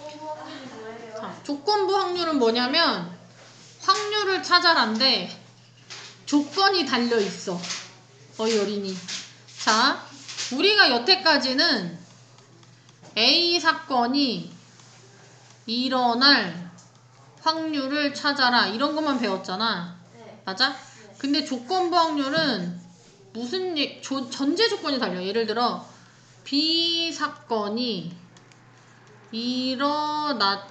조건부 확률이 뭐예요? 자, 조건부 확률은 뭐냐면 확률을 찾아란데 조건이 달려있어. 어린이. 자, 우리가 여태까지는 A 사건이 일어날 확률을 찾아라 이런 것만 배웠잖아. 네. 맞아? 근데 조건부 확률은 무슨 전제 조건이 달려. 예를 들어 B 사건이 일어났다고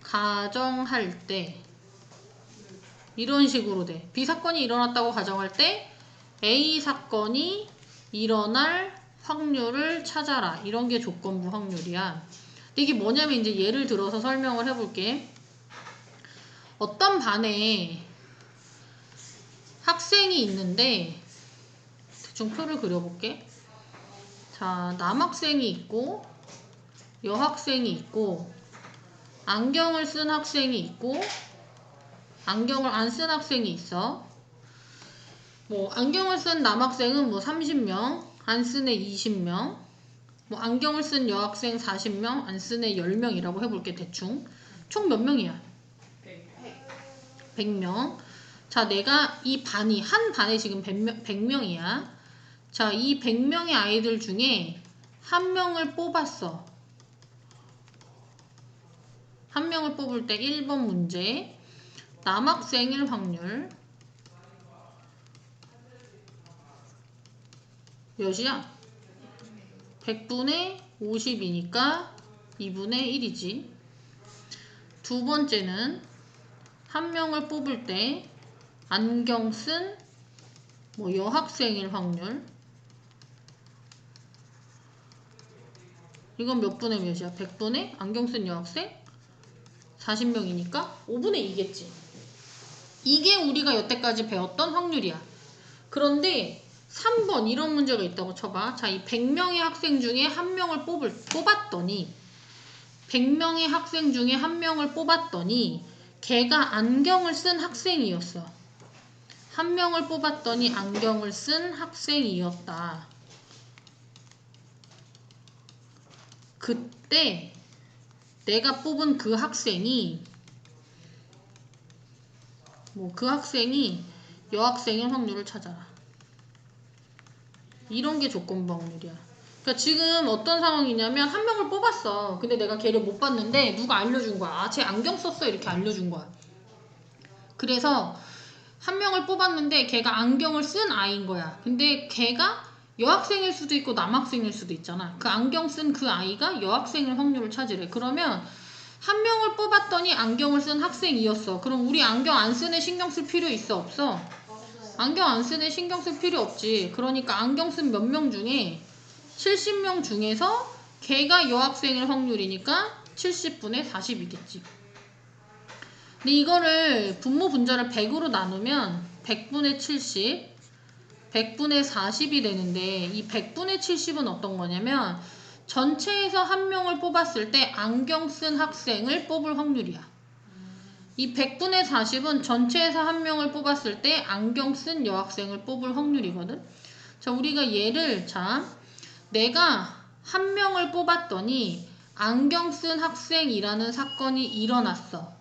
가정할 때 이런 식으로 돼. B 사건이 일어났다고 가정할 때 A 사건이 일어날 확률을 찾아라. 이런 게 조건부 확률이야. 근데 이게 뭐냐면 이제 예를 들어서 설명을 해볼게. 어떤 반에 학생이 있는데 대충 표를 그려볼게. 자, 남학생이 있고 여학생이 있고 안경을 쓴 학생이 있고 안경을 안 쓴 학생이 있어. 뭐 안경을 쓴 남학생은 뭐 30명, 안 쓴 애 20명, 뭐 안경을 쓴 여학생 40명, 안 쓴 애 10명이라고 해볼게. 대충 총 몇 명이야? 100명. 자, 내가 이 반이 한 반에 지금 100명이야. 자, 이 100명의 아이들 중에 한 명을 뽑았어. 한 명을 뽑을 때 1번 문제 남학생일 확률 몇이야? 100분의 50이니까 2분의 1이지. 두 번째는 한 명을 뽑을 때 안경 쓴 뭐 여학생일 확률 이건 몇 분의 몇이야? 100분의 안경 쓴 여학생 40명이니까 5분의 2겠지. 이게 우리가 여태까지 배웠던 확률이야. 그런데 3번 이런 문제가 있다고 쳐봐. 자, 이 100명의 학생 중에 한 명을 뽑았더니 100명의 학생 중에 한 명을 뽑았더니 걔가 안경을 쓴 학생이었어. 한 명을 뽑았더니 안경을 쓴 학생이었다. 그때 내가 뽑은 그 학생이 그 학생이 여학생일 확률을 찾아라. 이런 게 조건부 확률이야. 그러니까 지금 어떤 상황이냐면 한 명을 뽑았어. 근데 내가 걔를 못 봤는데 누가 알려준 거야. 아, 쟤 안경 썼어. 이렇게 알려준 거야. 그래서 한 명을 뽑았는데 걔가 안경을 쓴 아이인 거야. 근데 걔가 여학생일 수도 있고 남학생일 수도 있잖아. 그 안경 쓴 그 아이가 여학생일 확률을 찾으래. 그러면 한 명을 뽑았더니 안경을 쓴 학생이었어. 그럼 우리 안경 안 쓴 애 신경 쓸 필요 있어? 없어? 안경 안 쓴 애 신경 쓸 필요 없지. 그러니까 안경 쓴 몇 명 중에 70명 중에서 걔가 여학생일 확률이니까 70분의 40이겠지. 근데 이거를 분모 분자를 100으로 나누면 100분의 70, 100분의 40이 되는데 이 100분의 70은 어떤 거냐면 전체에서 한 명을 뽑았을 때 안경 쓴 학생을 뽑을 확률이야. 이 100분의 40은 전체에서 한 명을 뽑았을 때 안경 쓴 여학생을 뽑을 확률이거든. 자, 우리가 얘를 내가 한 명을 뽑았더니 안경 쓴 학생이라는 사건이 일어났어.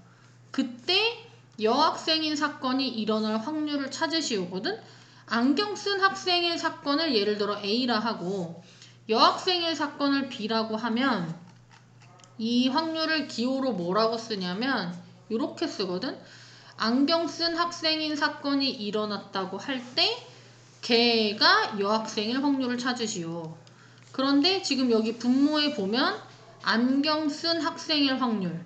그때 여학생인 사건이 일어날 확률을 찾으시오거든. 안경 쓴 학생의 사건을 예를 들어 A라 하고 여학생의 사건을 B라고 하면 이 확률을 기호로 뭐라고 쓰냐면 이렇게 쓰거든. 안경 쓴 학생인 사건이 일어났다고 할 때 걔가 여학생일 확률을 찾으시오. 그런데 지금 여기 분모에 보면 안경 쓴 학생일 확률,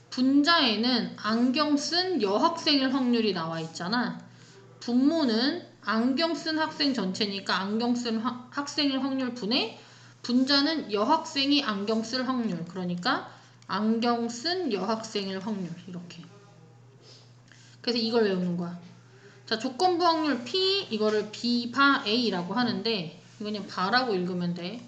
분자에는 안경 쓴 여학생일 확률이 나와 있잖아. 분모는 안경 쓴 학생 전체니까 안경 쓴 학생일 확률 분의 분자는 여학생이 안경 쓸 확률. 그러니까 안경 쓴 여학생일 확률. 이렇게. 그래서 이걸 외우는 거야. 자, 조건부 확률 P, 이거를 B바 A라고 하는데 이거 그냥 바라고 읽으면 돼.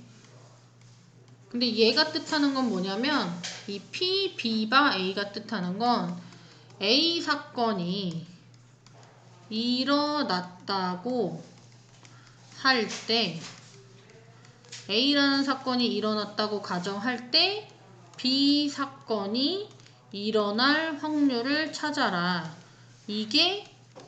근데 얘가 뜻하는 건 뭐냐면 이 P, B바 A가 뜻하는 건 A 사건이 일어났다고 할 때 A라는 사건이 일어났다고 가정할 때 B 사건이 일어날 확률을 찾아라. 이게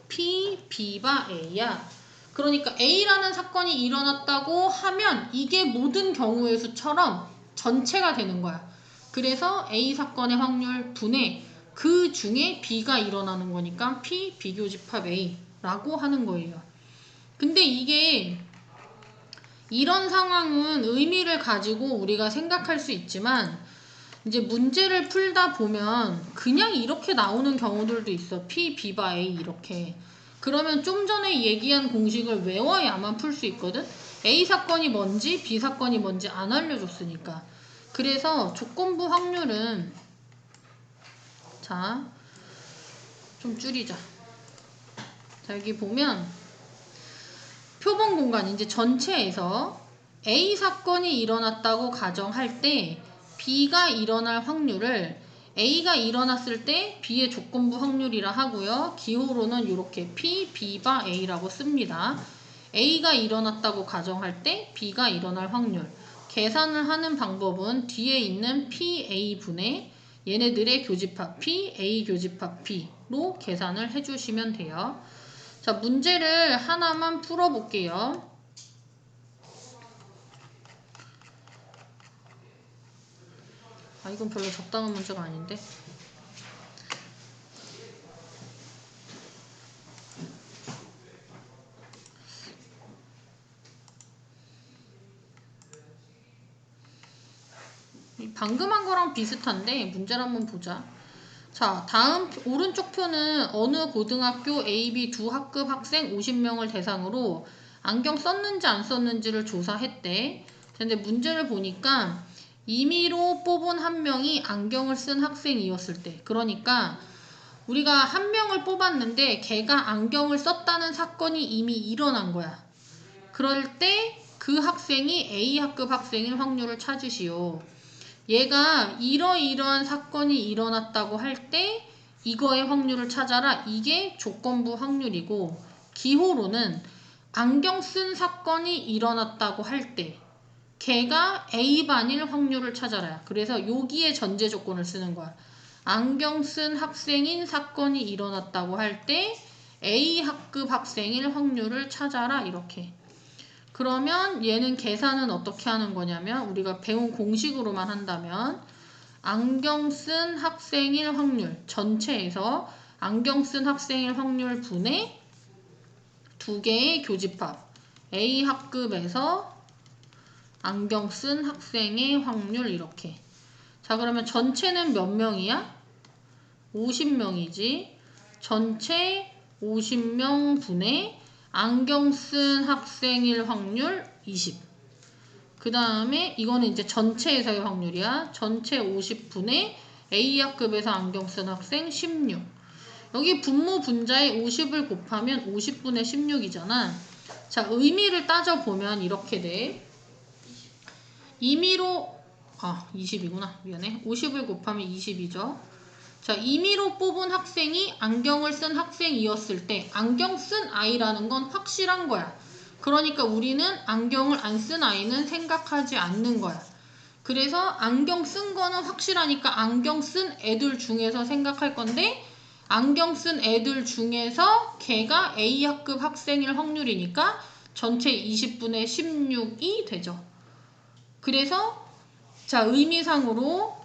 P, B바 A야. 그러니까 A라는 사건이 일어났다고 하면 이게 모든 경우의 수처럼 전체가 되는 거야. 그래서 A 사건의 확률 분의 그 중에 B가 일어나는 거니까 P 비교집합 A라고 하는 거예요. 근데 이게 이런 상황은 의미를 가지고 우리가 생각할 수 있지만 이제 문제를 풀다 보면 그냥 이렇게 나오는 경우들도 있어. P, B바 A 이렇게. 그러면 좀 전에 얘기한 공식을 외워야만 풀 수 있거든. A 사건이 뭔지 B 사건이 뭔지 안 알려줬으니까. 그래서 조건부 확률은 자, 좀 줄이자. 자, 여기 보면 표본 공간 이제 전체에서 A 사건이 일어났다고 가정할 때 B가 일어날 확률을 A가 일어났을 때 B의 조건부 확률이라 하고요. 기호로는 이렇게 P, B바 A라고 씁니다. A가 일어났다고 가정할 때 B가 일어날 확률. 계산을 하는 방법은 뒤에 있는 PA분의 얘네들의 교집합 P, A 교집합 B로 계산을 해주시면 돼요. 자, 문제를 하나만 풀어볼게요. 아, 이건 별로 적당한 문제가 아닌데. 방금 한 거랑 비슷한데 문제를 한번 보자. 자, 다음 오른쪽 표는 어느 고등학교 AB 두 학급 학생 50명을 대상으로 안경 썼는지 안 썼는지를 조사했대. 근데 문제를 보니까 임의로 뽑은 한 명이 안경을 쓴 학생이었을 때, 그러니까 우리가 한 명을 뽑았는데 걔가 안경을 썼다는 사건이 이미 일어난 거야. 그럴 때 그 학생이 A 학급 학생일 확률을 찾으시오. 얘가 이러이러한 사건이 일어났다고 할 때 이거의 확률을 찾아라. 이게 조건부 확률이고, 기호로는 안경 쓴 사건이 일어났다고 할 때 걔가 A반일 확률을 찾아라. 그래서 여기에 전제 조건을 쓰는 거야. 안경 쓴 학생인 사건이 일어났다고 할 때 A 학급 학생일 확률을 찾아라. 이렇게. 그러면 얘는 계산은 어떻게 하는 거냐면 우리가 배운 공식으로만 한다면 안경 쓴 학생일 확률 전체에서 안경 쓴 학생일 확률 분의 두 개의 교집합 A 학급에서 안경 쓴 학생의 확률 이렇게. 자, 그러면 전체는 몇 명이야? 50명이지. 전체 50명 분의 안경 쓴 학생일 확률 20. 그 다음에 이거는 이제 전체에서의 확률이야. 전체 50분의 A학급에서 안경 쓴 학생 16. 여기 분모 분자에 50을 곱하면 50분의 16이잖아. 자, 의미를 따져보면 이렇게 돼. 임의로 20이구나. 미안해. 50을 곱하면 20이죠. 자, 임의로 뽑은 학생이 안경을 쓴 학생이었을 때 안경 쓴 아이라는 건 확실한 거야. 그러니까 우리는 안경을 안 쓴 아이는 생각하지 않는 거야. 그래서 안경 쓴 거는 확실하니까 안경 쓴 애들 중에서 생각할 건데, 안경 쓴 애들 중에서 걔가 A학급 학생일 확률이니까 전체 20분의 16이 되죠. 그래서 자, 의미상으로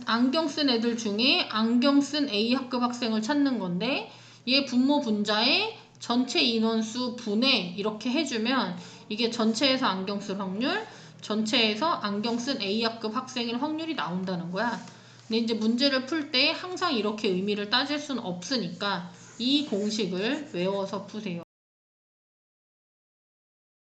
안경 쓴 애들 중에 안경 쓴 A학급 학생을 찾는 건데, 얘 분모 분자에 전체 인원수 분의 이렇게 해주면 이게 전체에서 안경 쓸 확률, 전체에서 안경 쓴 A학급 학생일 확률이 나온다는 거야. 근데 이제 문제를 풀 때 항상 이렇게 의미를 따질 수는 없으니까 이 공식을 외워서 푸세요.